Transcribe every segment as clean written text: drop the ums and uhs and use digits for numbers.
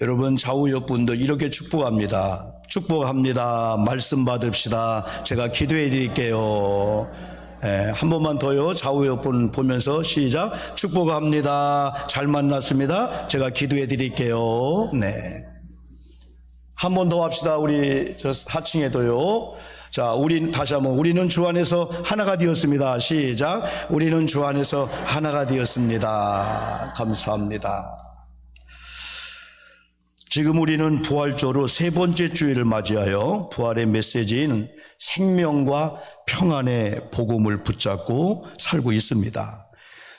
여러분 좌우옆 분들 이렇게 축복합니다. 축복합니다. 말씀 받읍시다. 제가 기도해 드릴게요. 한 번만 더요. 좌우옆 분 보면서 시작. 축복합니다. 잘 만났습니다. 제가 기도해 드릴게요. 네. 한 번 더 합시다. 우리 저 하층에도요. 자, 우리 다시 한번 우리는 주 안에서 하나가 되었습니다. 시작. 우리는 주 안에서 하나가 되었습니다. 감사합니다. 지금 우리는 부활절로 세 번째 주일을 맞이하여 부활의 메시지인 생명과 평안의 복음을 붙잡고 살고 있습니다.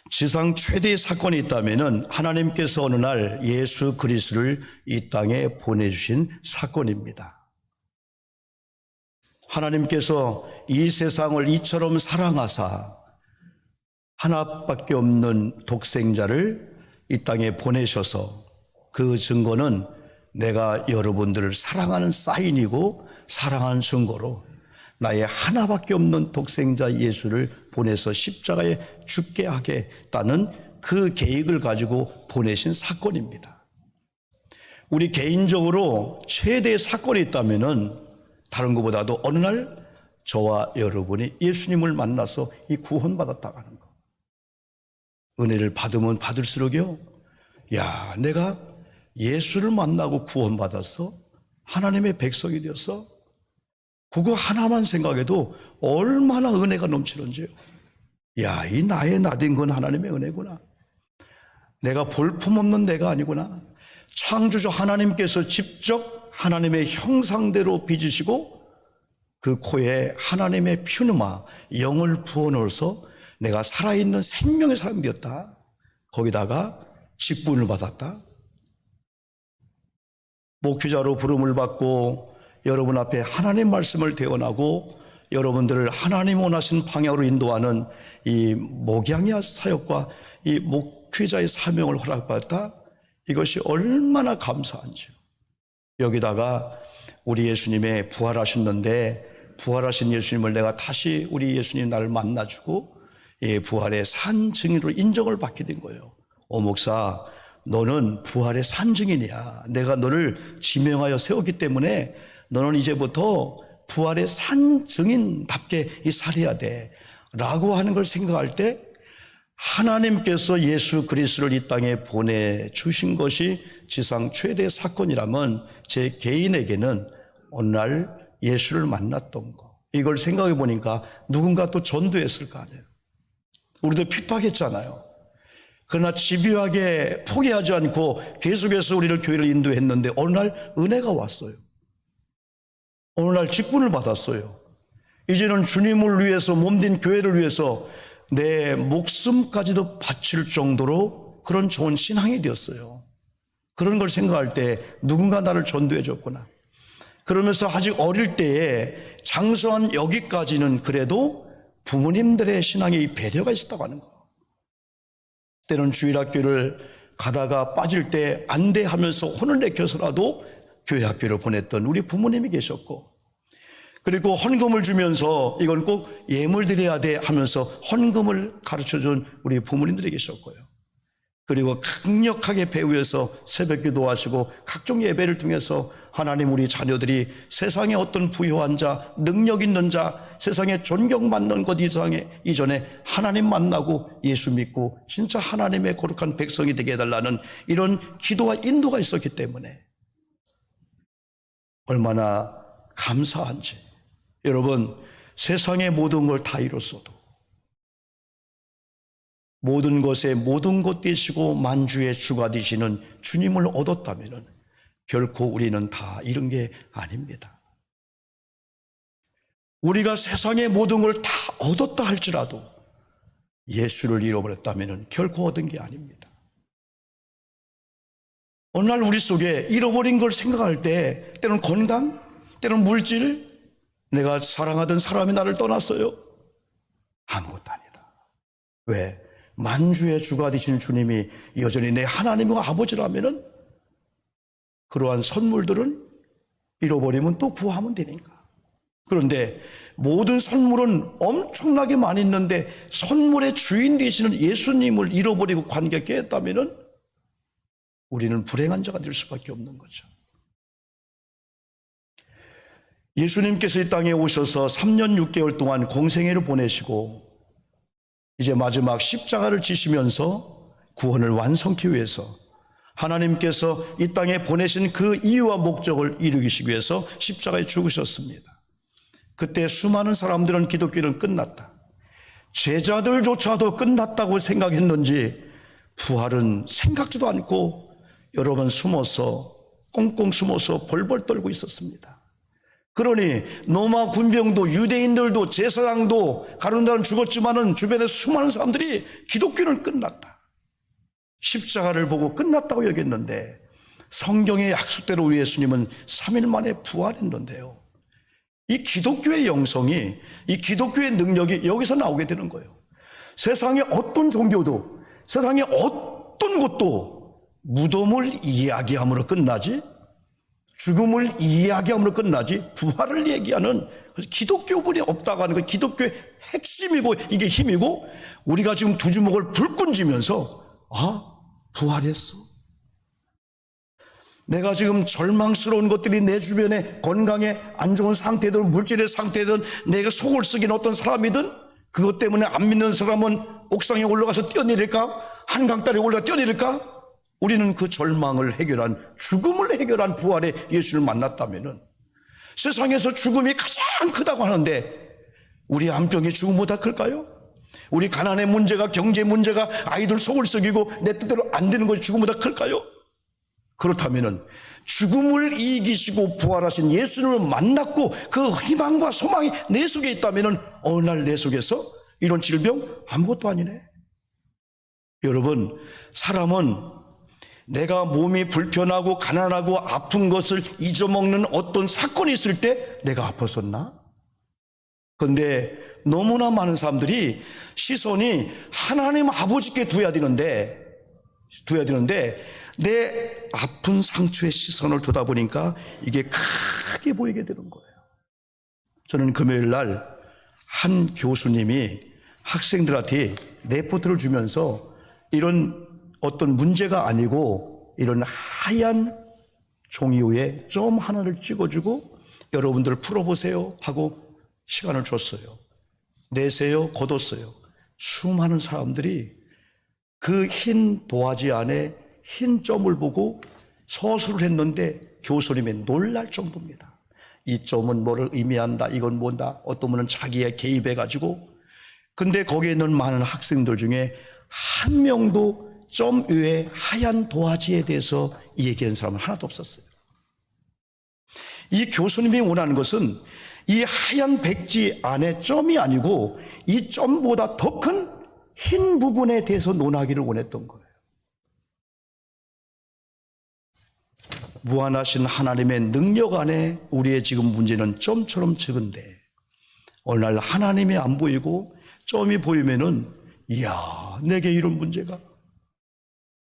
지상 최대의 사건이 있다면 하나님께서 어느 날 예수 그리스도를 이 땅에 보내주신 사건입니다. 하나님께서 이 세상을 이처럼 사랑하사 하나밖에 없는 독생자를 이 땅에 보내셔서 그 증거는 내가 여러분들을 사랑하는 사인이고 사랑하는 증거로 나의 하나밖에 없는 독생자 예수를 보내서 십자가에 죽게 하겠다는 그 계획을 가지고 보내신 사건입니다. 우리 개인적으로 최대의 사건이 있다면은 다른 것보다도 어느 날 저와 여러분이 예수님을 만나서 이 구원받았다고 하는 거. 은혜를 받으면 받을수록요. 야, 내가 예수를 만나고 구원받아서 하나님의 백성이 되어서 그거 하나만 생각해도 얼마나 은혜가 넘치는지요. 야, 이 나의 나된 건 하나님의 은혜구나. 내가 볼품없는 내가 아니구나. 창조주 하나님께서 직접 하나님의 형상대로 빚으시고 그 코에 하나님의 피누마 영을 부어넣어서 내가 살아있는 생명의 사람이 되었다. 거기다가 직분을 받았다. 목회자로 부름을 받고 여러분 앞에 하나님 말씀을 대언하고 여러분들을 하나님 원하신 방향으로 인도하는 이 목양의 사역과 이 목회자의 사명을 허락받았다. 이것이 얼마나 감사한지요. 여기다가 우리 예수님의 부활하셨는데 부활하신 예수님을 내가 다시 우리 예수님 나를 만나주고 부활의 산증인으로 인정을 받게 된 거예요. 목사, 너는 부활의 산증인이야. 내가 너를 지명하여 세웠기 때문에 너는 이제부터 부활의 산증인답게 살아야 돼 라고 하는 걸 생각할 때 하나님께서 예수 그리스도를 이 땅에 보내주신 것이 지상 최대의 사건이라면 제 개인에게는 어느 날 예수를 만났던 거, 이걸 생각해 보니까 누군가 또 전도했을 거 아니에요. 우리도 핍박했잖아요. 그러나 집요하게 포기하지 않고 계속해서 우리를 교회를 인도했는데 어느 날 은혜가 왔어요. 어느 날 직분을 받았어요. 이제는 주님을 위해서 몸된 교회를 위해서 내 목숨까지도 바칠 정도로 그런 좋은 신앙이 되었어요. 그런 걸 생각할 때 누군가 나를 전도해 줬구나. 그러면서 아직 어릴 때에 장성한 여기까지는 그래도 부모님들의 신앙에 배려가 있었다고 하는 거. 때는 주일학교를 가다가 빠질 때 안 돼 하면서 혼을 내켜서라도 교회 학교를 보냈던 우리 부모님이 계셨고, 그리고 헌금을 주면서 이건 꼭 예물 드려야 돼 하면서 헌금을 가르쳐준 우리 부모님들이 계셨고요. 그리고 강력하게 배후에서 새벽 기도하시고 각종 예배를 통해서 하나님 우리 자녀들이 세상에 어떤 부유한 자, 능력 있는 자, 세상에 존경받는 것 이전에 하나님 만나고 예수 믿고 진짜 하나님의 거룩한 백성이 되게 해달라는 이런 기도와 인도가 있었기 때문에 얼마나 감사한지. 여러분, 세상의 모든 걸 다 이뤘어도 모든 것에 모든 것 되시고 만주의 주가 되시는 주님을 얻었다면 결코 우리는 다 이룬 게 아닙니다. 우리가 세상의 모든 걸 다 얻었다 할지라도 예수를 잃어버렸다면 결코 얻은 게 아닙니다. 어느 날 우리 속에 잃어버린 걸 생각할 때 때로는 건강, 때로는 물질, 내가 사랑하던 사람이 나를 떠났어요. 아무것도 아니다. 왜? 만주의 주가 되신 주님이 여전히 내 하나님과 아버지라면은 그러한 선물들은 잃어버리면 또 구하면 되니까. 그런데 모든 선물은 엄청나게 많이 있는데 선물의 주인 되시는 예수님을 잃어버리고 관계 깨었다면은 우리는 불행한 자가 될 수밖에 없는 거죠. 예수님께서 이 땅에 오셔서 3년 6개월 동안 공생애를 보내시고 이제 마지막 십자가를 지시면서 구원을 완성하기 위해서 하나님께서 이 땅에 보내신 그 이유와 목적을 이루시기 위해서 십자가에 죽으셨습니다. 그때 수많은 사람들은 기독교는 끝났다, 제자들조차도 끝났다고 생각했는지 부활은 생각지도 않고 여러 번 숨어서 꽁꽁 숨어서 벌벌 떨고 있었습니다. 그러니 로마 군병도 유대인들도 제사장도 가룟자는 죽었지만은 주변에 수많은 사람들이 기독교는 끝났다, 십자가를 보고 끝났다고 여겼는데 성경의 약속대로 우리 예수님은 3일 만에 부활했는데요, 이 기독교의 영성이, 이 기독교의 능력이 여기서 나오게 되는 거예요. 세상의 어떤 종교도, 세상의 어떤 것도 무덤을 이야기함으로 끝나지, 죽음을 이야기함으로 끝나지, 부활을 얘기하는 기독교분이 없다고 하는 거, 기독교의 핵심이고 이게 힘이고, 우리가 지금 두 주먹을 불끈 쥐면서 부활했어, 내가 지금 절망스러운 것들이 내 주변에 건강에 안 좋은 상태든 물질의 상태든 내가 속을 썩인 어떤 사람이든 그것 때문에 안 믿는 사람은 옥상에 올라가서 뛰어내릴까? 한강다리에 올라가 뛰어내릴까? 우리는 그 절망을 해결한, 죽음을 해결한 부활의 예수를 만났다면은 세상에서 죽음이 가장 크다고 하는데 우리 암병이 죽음보다 클까요? 우리 가난의 문제가, 경제 문제가, 아이들 속을 썩이고 내 뜻대로 안 되는 것이 죽음보다 클까요? 그렇다면은 죽음을 이기시고 부활하신 예수를 만났고 그 희망과 소망이 내 속에 있다면은 어느 날 내 속에서 이런 질병 아무것도 아니네. 여러분, 사람은 내가 몸이 불편하고 가난하고 아픈 것을 잊어먹는 어떤 사건이 있을 때 내가 아팠었나? 그런데 너무나 많은 사람들이 시선이 하나님 아버지께 둬야 되는데 내 아픈 상처에 시선을 두다 보니까 이게 크게 보이게 되는 거예요. 저는 금요일 날 한 교수님이 학생들한테 레포트를 주면서 이런 어떤 문제가 아니고 이런 하얀 종이 위에 점 하나를 찍어주고 여러분들 풀어보세요 하고 시간을 줬어요. 내세요, 걷었어요. 수많은 사람들이 그 흰 도화지 안에 흰 점을 보고 서술을 했는데 교수님이 놀랄 정도입니다. 이 점은 뭐를 의미한다, 이건 뭔다, 어떤 분은 자기의 개입해가지고. 근데 거기에 있는 많은 학생들 중에 한 명도 점 위에 하얀 도화지에 대해서 얘기한 사람은 하나도 없었어요. 이 교수님이 원하는 것은 이 하얀 백지 안에 점이 아니고 이 점보다 더 큰 흰 부분에 대해서 논하기를 원했던 거예요. 무한하신 하나님의 능력 안에 우리의 지금 문제는 점처럼 적은데 어느 날 하나님이 안 보이고 점이 보이면은 이야, 내게 이런 문제가,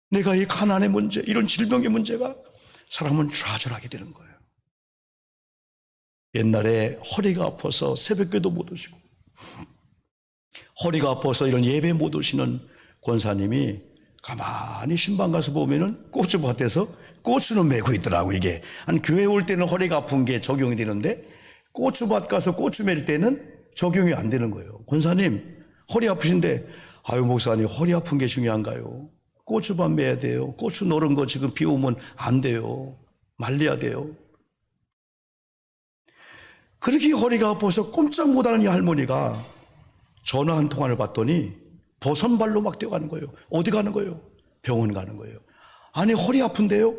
내가 이 가난의 문제, 이런 질병의 문제가, 사람은 좌절하게 되는 거예요. 옛날에 허리가 아파서 새벽기도 못 오시고 허리가 아파서 이런 예배 못 오시는 권사님이 가만히 신방 가서 보면은 고추밭에서 고추는 메고 있더라고. 이게 한 교회 올 때는 허리가 아픈 게 적용이 되는데 고추밭 가서 고추 맬 때는 적용이 안 되는 거예요. 권사님 허리 아프신데, 아유 목사님 허리 아픈 게 중요한가요? 고추밭 매야 돼요. 고추 노른 거 지금 비 오면 안 돼요. 말려야 돼요. 그렇게 허리가 아파서 꼼짝 못하는 이 할머니가 전화 한 통화를 받더니 버선발로 막 뛰어가는 거예요. 어디 가는 거예요? 병원 가는 거예요. 아니 허리 아픈데요?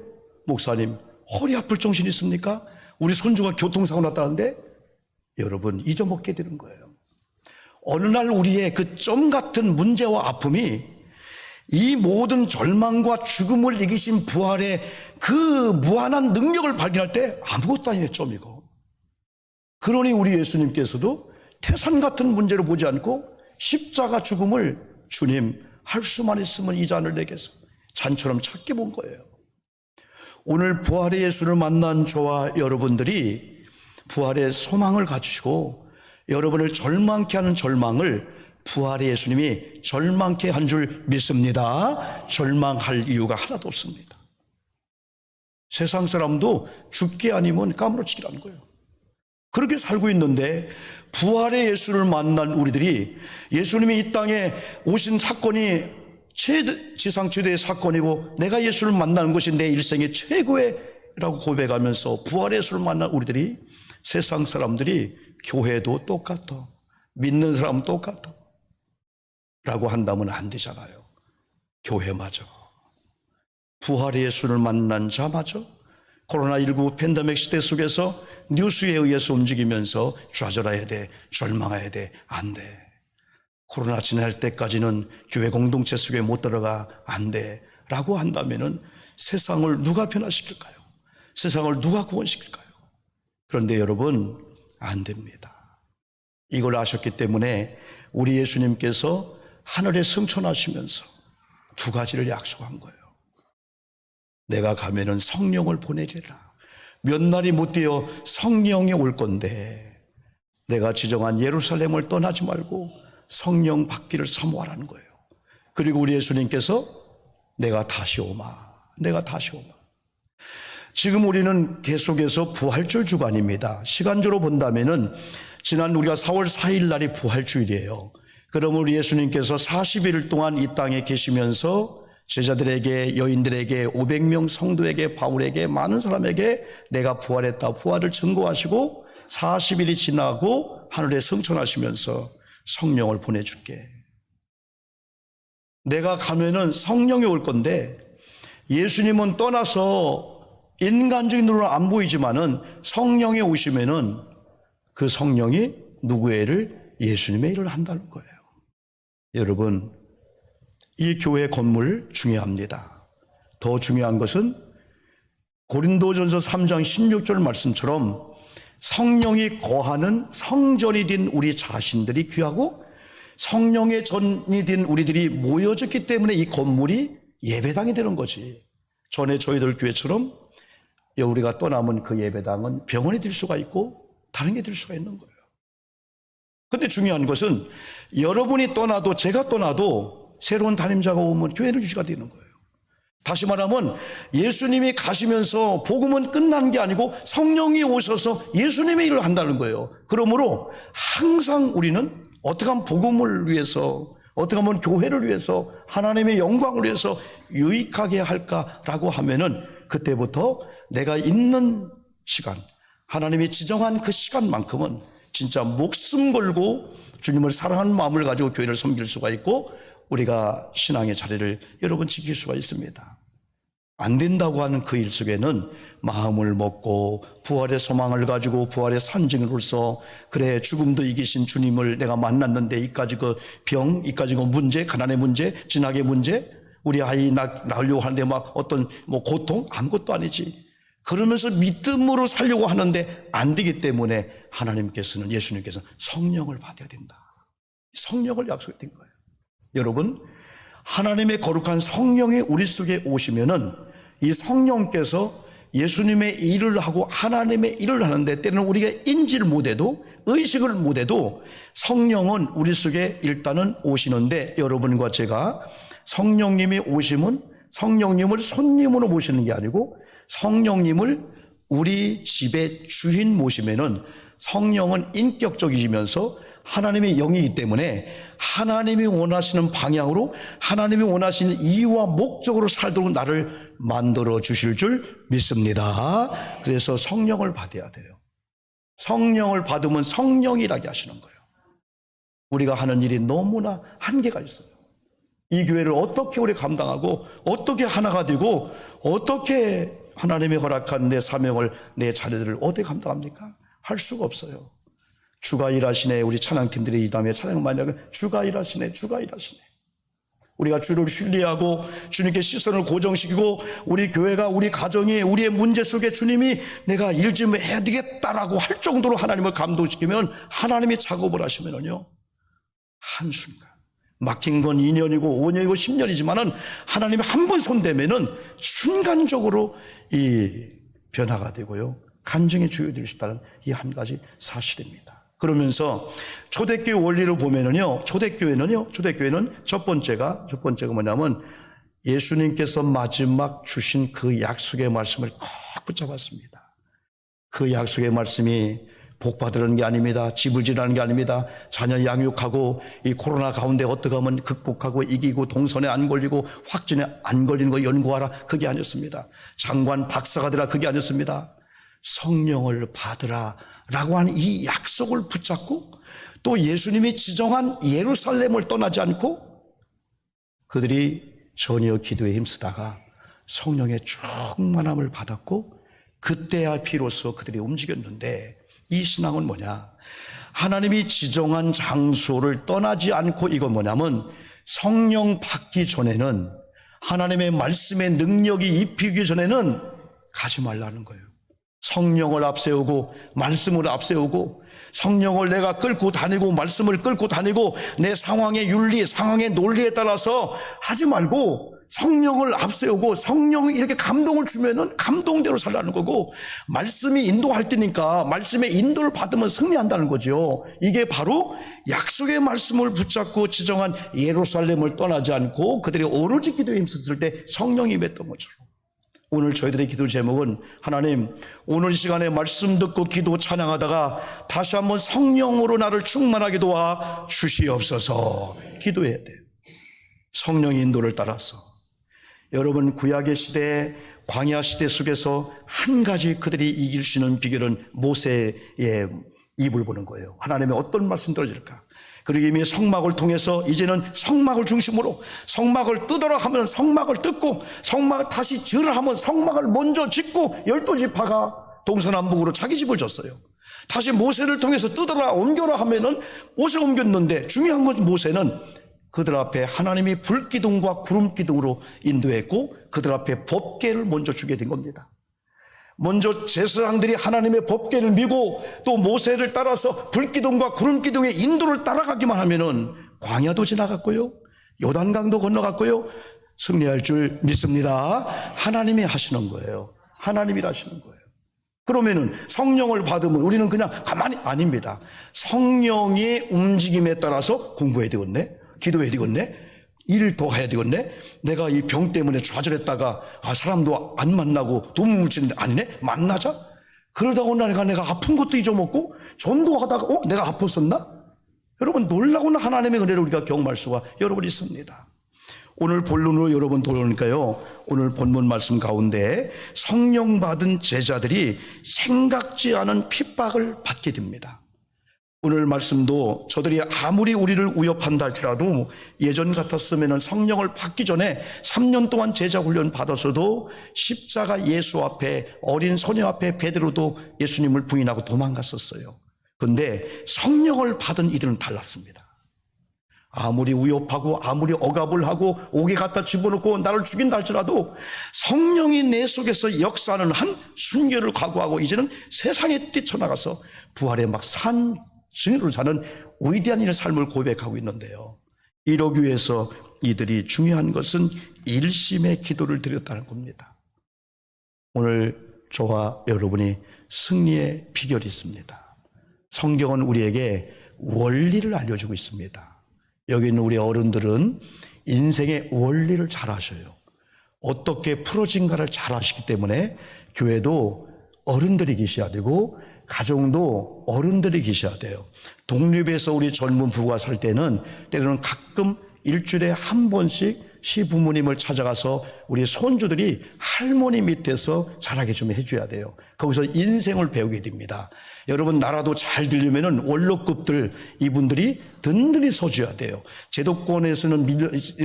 목사님 허리 아플 정신 있습니까? 우리 손주가 교통사고 났다는데. 여러분 잊어먹게 되는 거예요. 어느 날 우리의 그 점 같은 문제와 아픔이 이 모든 절망과 죽음을 이기신 부활의 그 무한한 능력을 발견할 때 아무것도 아니네, 점이고. 그러니 우리 예수님께서도 태산 같은 문제를 보지 않고 십자가 죽음을 주님 할 수만 있으면 이 잔을 내게서 잔처럼 찾게 본 거예요. 오늘 부활의 예수를 만난 저와 여러분들이 부활의 소망을 가지시고 여러분을 절망케 하는 절망을 부활의 예수님이 절망케 한 줄 믿습니다. 절망할 이유가 하나도 없습니다. 세상 사람도 죽기 아니면 까무러치기라는 거예요. 그렇게 살고 있는데 부활의 예수를 만난 우리들이 예수님이 이 땅에 오신 사건이 지상 최대의 사건이고 내가 예수를 만나는 것이 내 일생의 최고의라고 고백하면서 부활의 예수를 만난 우리들이 세상 사람들이 교회도 똑같아, 믿는 사람은 똑같아 라고 한다면 안 되잖아요. 교회마저, 부활의 예수를 만난 자마저 코로나19 팬데믹 시대 속에서 뉴스에 의해서 움직이면서 좌절해야 돼, 절망해야 돼, 안 돼. 코로나 지날 때까지는 교회 공동체 속에 못 들어가, 안 돼 라고 한다면은 세상을 누가 변화시킬까요? 세상을 누가 구원시킬까요? 그런데 여러분, 안 됩니다. 이걸 아셨기 때문에 우리 예수님께서 하늘에 승천하시면서 두 가지를 약속한 거예요. 내가 가면은 성령을 보내리라. 몇 날이 못 되어 성령이 올 건데 내가 지정한 예루살렘을 떠나지 말고 성령 받기를 사모하라는 거예요. 그리고 우리 예수님께서 내가 다시 오마. 지금 우리는 계속해서 부활절 주간입니다. 시간적으로 본다면은 지난 우리가 4월 4일 날이 부활주일이에요. 그러면 우리 예수님께서 40일 동안 이 땅에 계시면서 제자들에게, 여인들에게, 500명 성도에게, 바울에게, 많은 사람에게 내가 부활했다, 부활을 증거하시고 40일이 지나고 하늘에 승천하시면서 성령을 보내줄게. 내가 가면은 성령이 올 건데 예수님은 떠나서 인간적인 눈으로 안 보이지만은 성령이 오시면은 그 성령이 누구의 일을? 예수님의 일을 한다는 거예요. 여러분, 이 교회 건물 중요합니다. 더 중요한 것은 고린도전서 3장 16절 말씀처럼 성령이 거하는 성전이 된 우리 자신들이 귀하고 성령의 전이 된 우리들이 모여졌기 때문에 이 건물이 예배당이 되는 거지. 전에 저희들 교회처럼 우리가 떠나면 그 예배당은 병원이 될 수가 있고 다른 게 될 수가 있는 거예요. 근데 중요한 것은 여러분이 떠나도 제가 떠나도 새로운 담임자가 오면 교회는 유지가 되는 거예요. 다시 말하면 예수님이 가시면서 복음은 끝난 게 아니고 성령이 오셔서 예수님의 일을 한다는 거예요. 그러므로 항상 우리는 어떻게 하면 복음을 위해서, 어떻게 하면 교회를 위해서, 하나님의 영광을 위해서 유익하게 할까라고 하면은 그때부터 내가 있는 시간, 하나님이 지정한 그 시간만큼은 진짜 목숨 걸고 주님을 사랑하는 마음을 가지고 교회를 섬길 수가 있고 우리가 신앙의 자리를 여러분 지킬 수가 있습니다. 안 된다고 하는 그 일 속에는 마음을 먹고 부활의 소망을 가지고 부활의 산증으로서 그래 죽음도 이기신 주님을 내가 만났는데 이까지 그 병, 이까지 그 문제, 가난의 문제, 진학의 문제, 우리 아이 낳으려고 하는데 막 어떤 고통 아무것도 아니지. 그러면서 믿음으로 살려고 하는데 안 되기 때문에 하나님께서는, 예수님께서는 성령을 받아야 된다. 성령을 약속했던 거예요. 여러분, 하나님의 거룩한 성령이 우리 속에 오시면은 이 성령께서 예수님의 일을 하고 하나님의 일을 하는데 때로는 우리가 인지를 못해도 의식을 못해도 성령은 우리 속에 일단은 오시는데 여러분과 제가 성령님이 오시면 성령님을 손님으로 모시는 게 아니고 성령님을 우리 집의 주인 모시면은 성령은 인격적이면서 하나님의 영이기 때문에 하나님이 원하시는 방향으로 하나님이 원하시는 이유와 목적으로 살도록 나를 만들어 주실 줄 믿습니다. 그래서 성령을 받아야 돼요. 성령을 받으면 성령이 일하게 하시는 거예요. 우리가 하는 일이 너무나 한계가 있어요. 이 교회를 어떻게 우리 감당하고 어떻게 하나가 되고 어떻게 하나님이 허락한 내 사명을, 내 자녀들을 어떻게 감당합니까? 할 수가 없어요. 주가 일하시네. 우리 찬양팀들이 이 다음에 찬양 많이 하고 주가 일하시네. 우리가 주를 신뢰하고 주님께 시선을 고정시키고 우리 교회가, 우리 가정이, 우리의 문제 속에 주님이 내가 일 좀 해야 되겠다라고 할 정도로 하나님을 감동시키면 하나님이 작업을 하시면요 한순간 막힌 건 2년이고 5년이고 10년이지만은 하나님이 한 번 손대면은 순간적으로 이 변화가 되고요. 간증이 주요될 수 있다는 이 한 가지 사실입니다. 그러면서 초대교회 원리를 보면은요, 초대교회는 첫 번째가 뭐냐면 예수님께서 마지막 주신 그 약속의 말씀을 붙잡았습니다. 그 약속의 말씀이 복 받으라는 게 아닙니다. 집을 지라는 게 아닙니다. 자녀 양육하고 이 코로나 가운데 어떻게 하면 극복하고 이기고 동선에 안 걸리고 확진에 안 걸리는 거 연구하라. 그게 아니었습니다. 장관 박사가 되라. 그게 아니었습니다. 성령을 받으라 라고 하는 이 약속을 붙잡고 또 예수님이 지정한 예루살렘을 떠나지 않고 그들이 전혀 기도에 힘쓰다가 성령의 충만함을 받았고 그때야 비로소 그들이 움직였는데 이 신앙은 뭐냐? 하나님이 지정한 장소를 떠나지 않고 이건 뭐냐면 성령 받기 전에는 하나님의 말씀의 능력이 입히기 전에는 가지 말라는 거예요. 성령을 앞세우고 말씀을 앞세우고 성령을 내가 끌고 다니고 말씀을 끌고 다니고 내 상황의 윤리, 상황의 논리에 따라서 하지 말고 성령을 앞세우고 성령이 이렇게 감동을 주면은 감동대로 살라는 거고 말씀이 인도할 때니까 말씀의 인도를 받으면 승리한다는 거죠. 이게 바로 약속의 말씀을 붙잡고 지정한 예루살렘을 떠나지 않고 그들이 오로지 기도에 힘썼을 때 성령이 임했던 거죠. 오늘 저희들의 기도 제목은 하나님 오늘 이 시간에 말씀 듣고 기도 찬양하다가 다시 한번 성령으로 나를 충만하게 도와 주시옵소서 기도해야 돼요. 성령의 인도를 따라서 여러분 구약의 시대 광야 시대 속에서 한 가지 그들이 이길 수 있는 비결은 모세의 입을 보는 거예요. 하나님의 어떤 말씀 떨어질까? 그리고 이미 성막을 통해서 이제는 성막을 중심으로 성막을 뜯어라 하면 성막을 뜯고 성막을 다시 지으라 하면 성막을 먼저 짓고 12지파가 동서남북으로 자기 집을 졌어요. 다시 모세를 통해서 뜯어라 옮겨라 하면은 모세가 옮겼는데 중요한 건 모세는 그들 앞에 하나님이 불기둥과 구름기둥으로 인도했고 그들 앞에 법궤를 먼저 주게 된 겁니다. 먼저 제사장들이 하나님의 법궤를 미고 또 모세를 따라서 불기둥과 구름기둥의 인도를 따라가기만 하면은 광야도 지나갔고요. 요단강도 건너갔고요. 승리할 줄 믿습니다. 하나님이 하시는 거예요. 하나님이 하시는 거예요. 그러면은 성령을 받으면 우리는 그냥 가만히 아닙니다. 성령의 움직임에 따라서 공부해야 되겠네. 기도해야 되겠네. 일을 더 해야 되겠네. 내가 이 병 때문에 좌절했다가 사람도 안 만나고 돈 뭉치는데 아니네. 만나자. 그러다 오늘 내가 아픈 것도 잊어먹고 전도하다가 내가 아팠었나? 여러분 놀라운 하나님의 은혜를 우리가 경험할 수가 여러분 있습니다. 오늘 본론으로 여러분 돌아오니까요. 오늘 본문 말씀 가운데 성령 받은 제자들이 생각지 않은 핍박을 받게 됩니다. 오늘 말씀도 저들이 아무리 우리를 위협한다 할지라도 예전 같았으면 성령을 받기 전에 3년 동안 제자 훈련 받았어도 십자가 예수 앞에 어린 소녀 앞에 베드로도 예수님을 부인하고 도망갔었어요. 그런데 성령을 받은 이들은 달랐습니다. 아무리 위협하고 아무리 억압을 하고 옥에 갖다 집어넣고 나를 죽인다 할지라도 성령이 내 속에서 역사하는 한 순결을 각오하고 이제는 세상에 뛰쳐나가서 부활의 막 산 증인으로 사는 위대한 일의 삶을 고백하고 있는데요. 이러기 위해서 이들이 중요한 것은 일심의 기도를 드렸다는 겁니다. 오늘 저와 여러분이 승리의 비결이 있습니다. 성경은 우리에게 원리를 알려주고 있습니다. 여기 있는 우리 어른들은 인생의 원리를 잘 아셔요. 어떻게 풀어진가를 잘 아시기 때문에 교회도 어른들이 계셔야 되고 가정도 어른들이 계셔야 돼요. 독립해서 우리 젊은 부부가 살 때는 때로는 가끔 일주일에 한 번씩 시부모님을 찾아가서 우리 손주들이 할머니 밑에서 자라게 좀 해줘야 돼요. 거기서 인생을 배우게 됩니다. 여러분 나라도 잘 되려면은 원로급들 이분들이 든든히 서줘야 돼요. 제도권에서는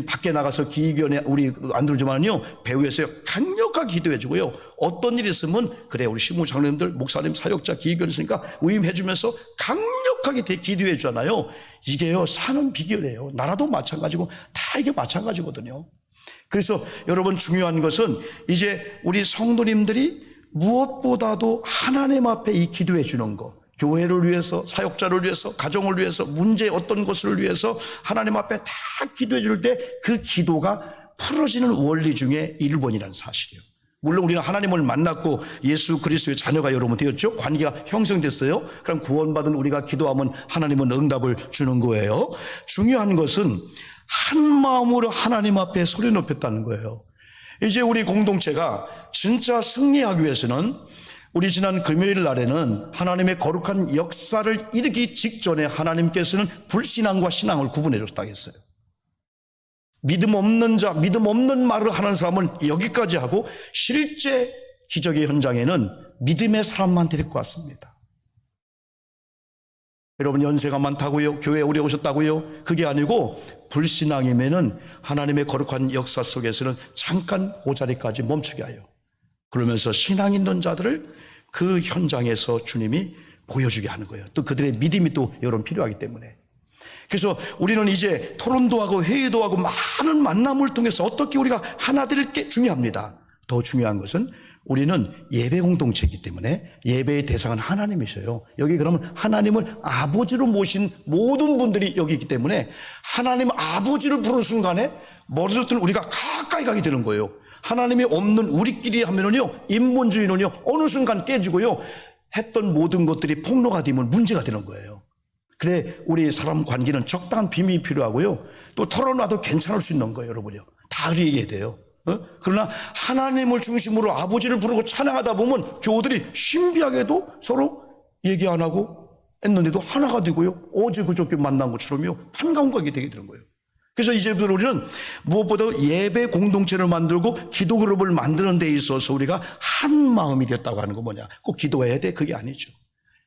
밖에 나가서 기의견에 우리 안 들지만요 배후에서 강력하게 기도해주고요. 어떤 일이 있으면 그래 우리 시무장님들 목사님 사역자 기의견 있으니까 위임해주면서 강력하게 기도해주잖아요. 이게요 사는 비결이에요. 나라도 마찬가지고 다 이게 마찬가지거든요. 그래서 여러분 중요한 것은 이제 우리 성도님들이 무엇보다도 하나님 앞에 이 기도해 주는 거, 교회를 위해서, 사역자를 위해서, 가정을 위해서, 문제 어떤 것을 위해서 하나님 앞에 다 기도해 줄 때 그 기도가 풀어지는 원리 중에 1번이라는 사실이에요. 물론 우리가 하나님을 만났고 예수 그리스도의 자녀가 여러분 되었죠. 관계가 형성됐어요. 그럼 구원받은 우리가 기도하면 하나님은 응답을 주는 거예요. 중요한 것은 한 마음으로 하나님 앞에 소리 높였다는 거예요. 이제 우리 공동체가 진짜 승리하기 위해서는 우리 지난 금요일 날에는 하나님의 거룩한 역사를 일으키기 직전에 하나님께서는 불신앙과 신앙을 구분해 줬다고 했어요. 믿음 없는 자, 믿음 없는 말을 하는 사람은 여기까지 하고 실제 기적의 현장에는 믿음의 사람만 데리고 왔습니다. 여러분 연세가 많다고요? 교회에 오래 오셨다고요? 그게 아니고 불신앙이면은 하나님의 거룩한 역사 속에서는 잠깐 그 자리까지 멈추게 해요. 그러면서 신앙 있는 자들을 그 현장에서 주님이 보여주게 하는 거예요. 또 그들의 믿음이 또 여러분 필요하기 때문에. 그래서 우리는 이제 토론도 하고 회의도 하고 많은 만남을 통해서 어떻게 우리가 하나 될 게 중요합니다. 더 중요한 것은 우리는 예배 공동체이기 때문에 예배의 대상은 하나님이셔요. 여기 그러면 하나님을 아버지로 모신 모든 분들이 여기 있기 때문에 하나님 아버지를 부르는 순간에 머리부터 우리가 가까이 가게 되는 거예요. 하나님이 없는 우리끼리 하면은요, 인본주의는요, 어느 순간 깨지고요, 했던 모든 것들이 폭로가 되면 문제가 되는 거예요. 그래, 우리 사람 관계는 적당한 비밀이 필요하고요, 또 털어놔도 괜찮을 수 있는 거예요, 여러분요. 다 얘기해야 돼요. 그러나 하나님을 중심으로 아버지를 부르고 찬양하다 보면 교우들이 신비하게도 서로 얘기 안 하고 했는데도 하나가 되고요, 어제 그저께 만난 것처럼요, 반가운 관계 되게 되는 거예요. 그래서 이제부터 우리는 무엇보다 예배 공동체를 만들고 기도 그룹을 만드는 데 있어서 우리가 한 마음이 됐다고 하는 거 뭐냐, 꼭 기도해야 돼? 그게 아니죠.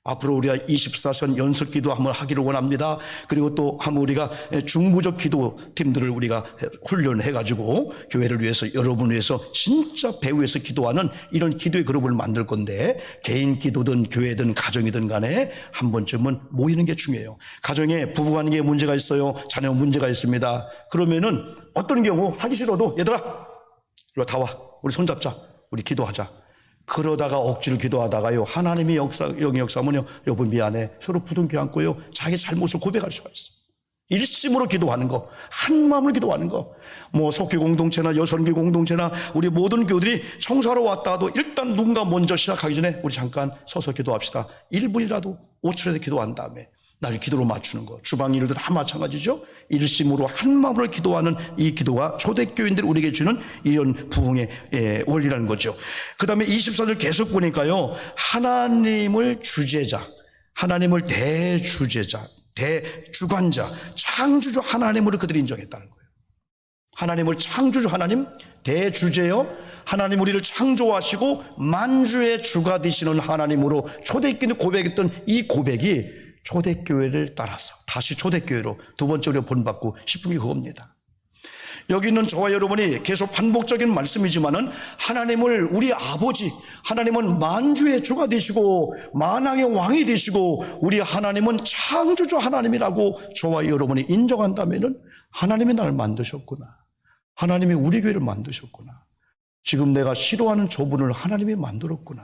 앞으로 우리가 24시간 연속 기도 한번 하기를 원합니다. 그리고 또 한번 우리가 중부적 기도 팀들을 우리가 훈련해가지고 교회를 위해서, 여러분을 위해서 진짜 배후에서 기도하는 이런 기도의 그룹을 만들 건데, 개인 기도든 교회든 가정이든 간에 한 번쯤은 모이는 게 중요해요. 가정에 부부관계에 문제가 있어요. 자녀 문제가 있습니다. 그러면은 어떤 경우 하기 싫어도 얘들아 이리 다 와, 우리 손잡자, 우리 기도하자. 그러다가 억지로 기도하다가요, 하나님의 영의 역사하면요, 여보 미안해, 서로 부둥켜 안고요, 자기 잘못을 고백할 수가 있어요. 일심으로 기도하는 거, 한 마음으로 기도하는 거, 뭐 속교 공동체나 여선교 공동체나 우리 모든 교들이 청소하러 왔다도 일단 누군가 먼저 시작하기 전에 우리 잠깐 서서 기도합시다. 1분이라도 5초라도 기도한 다음에 나를 기도로 맞추는 거. 주방 일도 다 마찬가지죠. 일심으로 한 마음으로 기도하는 이 기도가 초대교인들이 우리에게 주는 이런 부흥의 원리라는 거죠. 그 다음에 24절 계속 보니까요, 하나님을 주제자, 하나님을 대주제자, 대주관자, 창조주 하나님으로 그들이 인정했다는 거예요. 하나님을 창조주 하나님, 대주제요, 하나님 우리를 창조하시고 만주의 주가 되시는 하나님으로 초대교인이 고백했던 이 고백이 초대교회를 따라서 다시 초대교회로 두 번째 우리가 본받고 싶은 게 그겁니다. 여기 있는 저와 여러분이 계속 반복적인 말씀이지만은 하나님을 우리 아버지, 하나님은 만주의 주가 되시고 만왕의 왕이 되시고 우리 하나님은 창조주 하나님이라고 저와 여러분이 인정한다면은 하나님이 나를 만드셨구나, 하나님이 우리 교회를 만드셨구나, 지금 내가 싫어하는 저분을 하나님이 만들었구나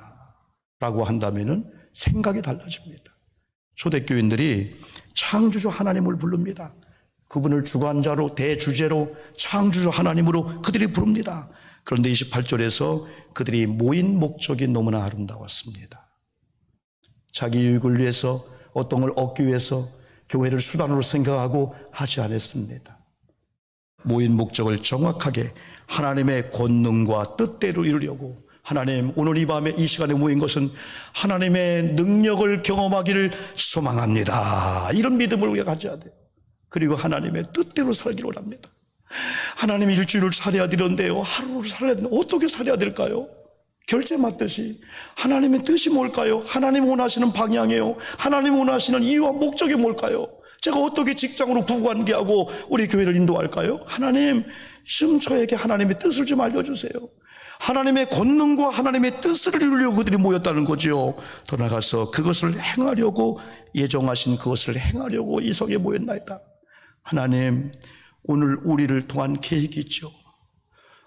라고 한다면은 생각이 달라집니다. 초대교인들이 창조주 하나님을 부릅니다. 그분을 주관자로, 대주제로, 창조주 하나님으로 그들이 부릅니다. 그런데 28절에서 그들이 모인 목적이 너무나 아름다웠습니다. 자기 유익을 위해서, 어떤 걸 얻기 위해서 교회를 수단으로 생각하고 하지 않았습니다. 모인 목적을 정확하게 하나님의 권능과 뜻대로 이루려고, 하나님 오늘 이 밤에 이 시간에 모인 것은 하나님의 능력을 경험하기를 소망합니다, 이런 믿음을 우리가 가져야 돼요. 그리고 하나님의 뜻대로 살기를 원합니다. 하나님 일주일을 살아야 되는데요, 하루를 살아야 되는데 어떻게 살아야 될까요? 결제 맞듯이 하나님의 뜻이 뭘까요? 하나님 원하시는 방향이에요. 하나님 원하시는 이유와 목적이 뭘까요? 제가 어떻게 직장으로 부부관계하고 우리 교회를 인도할까요? 하나님 지금 저에게 하나님의 뜻을 좀 알려주세요. 하나님의 권능과 하나님의 뜻을 이루려고 그들이 모였다는 거죠. 더 나아가서 그것을 행하려고, 예정하신 그것을 행하려고 이 성에 모였나이다. 하나님 오늘 우리를 통한 계획이 있죠.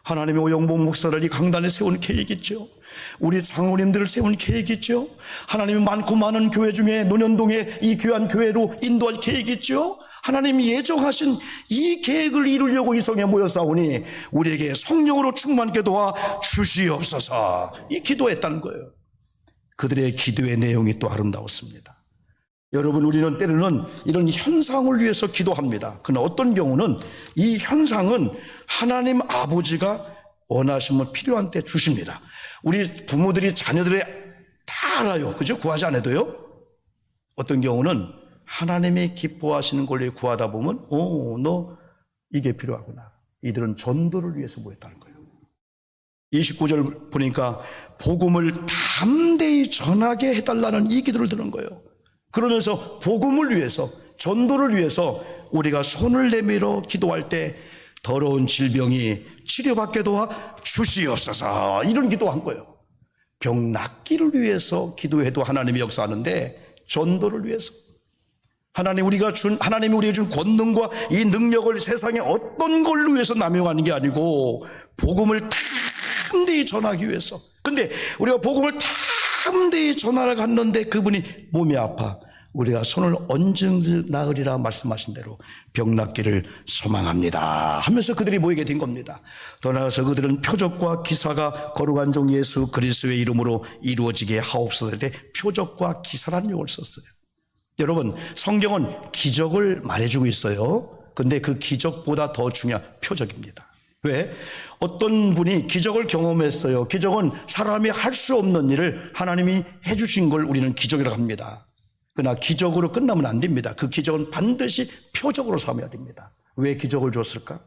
하나님의 오영복 목사를 이 강단에 세운 계획이 있죠. 우리 장로님들을 세운 계획이 있죠. 하나님이 많고 많은 교회 중에 논현동에 이 귀한 교회로 인도할 계획이 있죠. 하나님이 예정하신 이 계획을 이루려고 이 성에 모였사오니 우리에게 성령으로 충만케 도와 주시옵소서, 이 기도했다는 거예요. 그들의 기도의 내용이 또 아름다웠습니다. 여러분, 우리는 때로는 이런 현상을 위해서 기도합니다. 그러나 어떤 경우는 이 현상은 하나님 아버지가 원하시면 필요한 때 주십니다. 우리 부모들이 자녀들이 다 알아요. 그죠? 구하지 않아도요. 어떤 경우는 하나님이 기뻐하시는 걸 구하다 보면 너 이게 필요하구나. 이들은 전도를 위해서 모였다는 거예요. 29절 보니까 복음을 담대히 전하게 해달라는 이 기도를 드는 거예요. 그러면서 복음을 위해서, 전도를 위해서 우리가 손을 내밀어 기도할 때 더러운 질병이 치료받게 도와 주시옵소서, 이런 기도한 거예요. 병 낫기를 위해서 기도해도 하나님이 역사하는데 전도를 위해서, 하나님이 우리가 준 권능과 이 능력을 세상에 어떤 걸로 위해서 남용하는 게 아니고 복음을 담대히 전하기 위해서. 근데 우리가 복음을 담대히 전하러 갔는데 그분이 몸이 아파. 우리가 손을 언증 나으리라 말씀하신 대로 병 낫기를 소망합니다 하면서 그들이 모이게 된 겁니다. 더 나아가서 그들은 표적과 기사가 거룩한 종 예수 그리스도의 이름으로 이루어지게 하옵소서 때 표적과 기사라는 용어를 썼어요. 여러분, 성경은 기적을 말해주고 있어요. 근데 그 기적보다 더 중요한 표적입니다. 왜? 어떤 분이 기적을 경험했어요. 기적은 사람이 할 수 없는 일을 하나님이 해주신 걸 우리는 기적이라고 합니다. 그러나 기적으로 끝나면 안 됩니다. 그 기적은 반드시 표적으로 삼아야 됩니다. 왜 기적을 줬을까?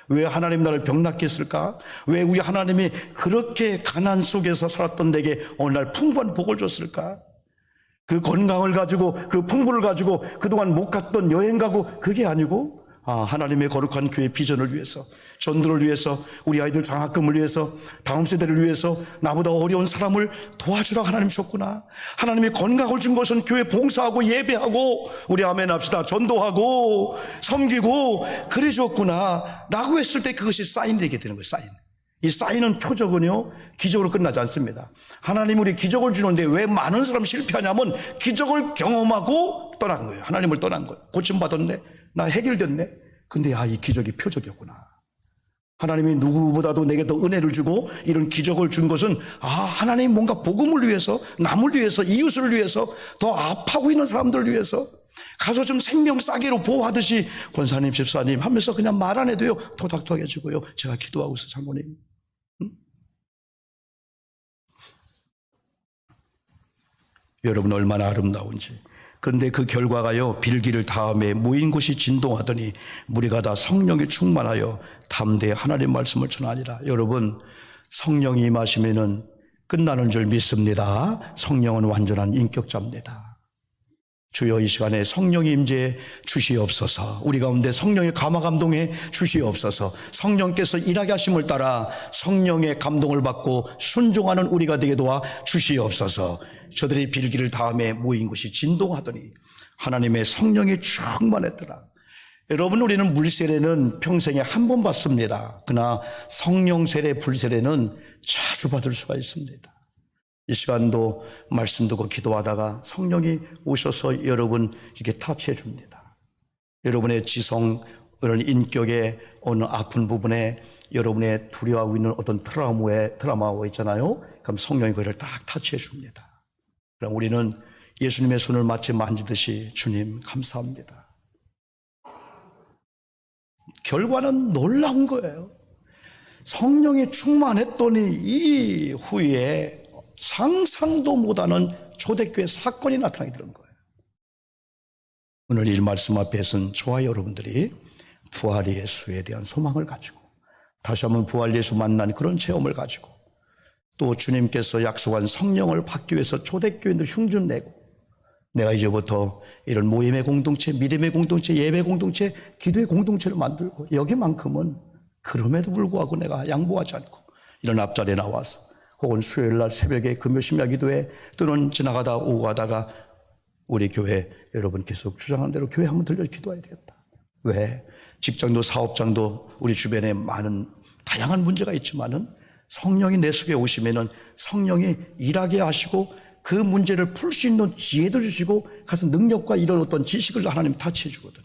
왜 하나님 나를 병 낫게 했을까? 왜 우리 하나님이 그렇게 가난 속에서 살았던 내게 어느 날 풍부한 복을 줬을까? 그 건강을 가지고, 그 풍부를 가지고 그동안 못 갔던 여행 가고, 그게 아니고 하나님의 거룩한 교회 비전을 위해서, 전도를 위해서, 우리 아이들 장학금을 위해서, 다음 세대를 위해서, 나보다 어려운 사람을 도와주라 하나님 줬구나. 하나님이 건강을 준 것은 교회 봉사하고 예배하고, 우리 아멘 합시다, 전도하고 섬기고 그래 줬구나 라고 했을 때 그것이 사인이 되게 되는 거예요. 사인. 이 사인은, 표적은요 기적으로 끝나지 않습니다. 하나님 우리 기적을 주는데 왜 많은 사람이 실패하냐면 기적을 경험하고 떠난 거예요. 하나님을 떠난 거예요. 고침받았네, 나 해결됐네. 근데 이 기적이 표적이었구나. 하나님이 누구보다도 내게 더 은혜를 주고 이런 기적을 준 것은 하나님 뭔가 복음을 위해서, 남을 위해서, 이웃을 위해서, 더 아파하고 있는 사람들을 위해서 가서 좀 생명 싸게로 보호하듯이 권사님, 집사님 하면서 그냥 말 안 해도요 토닥토닥 해주고요, 제가 기도하고 있어 장모님. 여러분 얼마나 아름다운지. 그런데 그 결과가요, 빌기를 다음에 모인 곳이 진동하더니 무리가 다 성령이 충만하여 담대히 하나님 말씀을 전하니라. 여러분, 성령이 임하시면은 끝나는 줄 믿습니다. 성령은 완전한 인격자입니다. 주여, 이 시간에 성령이 임재해 주시옵소서. 우리 가운데 성령의 감화 감동해 주시옵소서. 성령께서 일하게 하심을 따라 성령의 감동을 받고 순종하는 우리가 되게 도와 주시옵소서. 저들이 빌기를 다음에 모인 곳이 진동하더니 하나님의 성령이 충만했더라. 여러분, 우리는 물세례는 평생에 한 번 받습니다. 그러나 성령 세례, 불세례는 자주 받을 수가 있습니다. 이 시간도 말씀 듣고 기도하다가 성령이 오셔서 여러분 이렇게 터치해 줍니다. 여러분의 지성, 그런 인격의 어느 아픈 부분에 여러분의 두려워하고 있는 어떤 트라우마가 있잖아요. 그럼 성령이 그를 딱 터치해 줍니다. 그럼 우리는 예수님의 손을 마치 만지듯이 주님 감사합니다. 결과는 놀라운 거예요. 성령이 충만했더니 이 후에 상상도 못하는 초대교회 사건이 나타나게 되는 거예요. 오늘 이 말씀 앞에서는 저와 여러분들이 부활 예수에 대한 소망을 가지고, 다시 한번 부활 예수 만난 그런 체험을 가지고, 또 주님께서 약속한 성령을 받기 위해서 초대교회들 흉준내고, 내가 이제부터 이런 모임의 공동체, 믿음의 공동체, 예배 공동체, 기도의 공동체를 만들고, 여기만큼은 그럼에도 불구하고 내가 양보하지 않고 이런 앞자리에 나와서, 혹은 수요일날 새벽에 금요 심야 기도회, 또는 지나가다 오고 가다가 우리 교회 여러분 계속 주장하는 대로 교회 한번 들려 기도해야 되겠다. 왜? 직장도 사업장도 우리 주변에 많은 다양한 문제가 있지만은 성령이 내 속에 오시면은 성령이 일하게 하시고 그 문제를 풀 수 있는 지혜도 주시고 가서 능력과 이런 어떤 지식을 하나님 타치해 주거든요.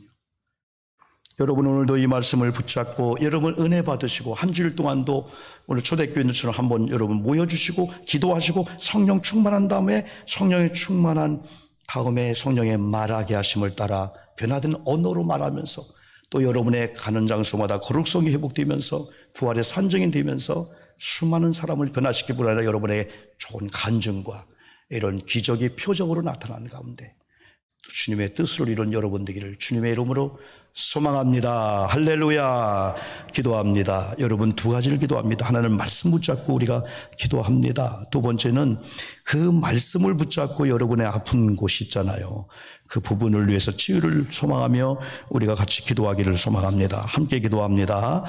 여러분, 오늘도 이 말씀을 붙잡고 여러분 은혜 받으시고 한 주일 동안도 오늘 초대교인들처럼 한번 여러분 모여주시고 기도하시고 성령 충만한 다음에, 성령이 충만한 다음에 성령의 말하게 하심을 따라 변화된 언어로 말하면서, 또 여러분의 가는 장소마다 거룩성이 회복되면서 부활의 산증이 되면서 수많은 사람을 변화시킬 뿐 아니라 여러분의 좋은 간증과 이런 기적이 표적으로 나타나는 가운데 또 주님의 뜻을 이룬 여러분 되기를 주님의 이름으로 소망합니다. 할렐루야. 기도합니다. 여러분 두 가지를 기도합니다. 하나는 말씀 붙잡고 우리가 기도합니다. 두 번째는 그 말씀을 붙잡고 여러분의 아픈 곳이 있잖아요. 그 부분을 위해서 치유를 소망하며 우리가 같이 기도하기를 소망합니다. 함께 기도합니다.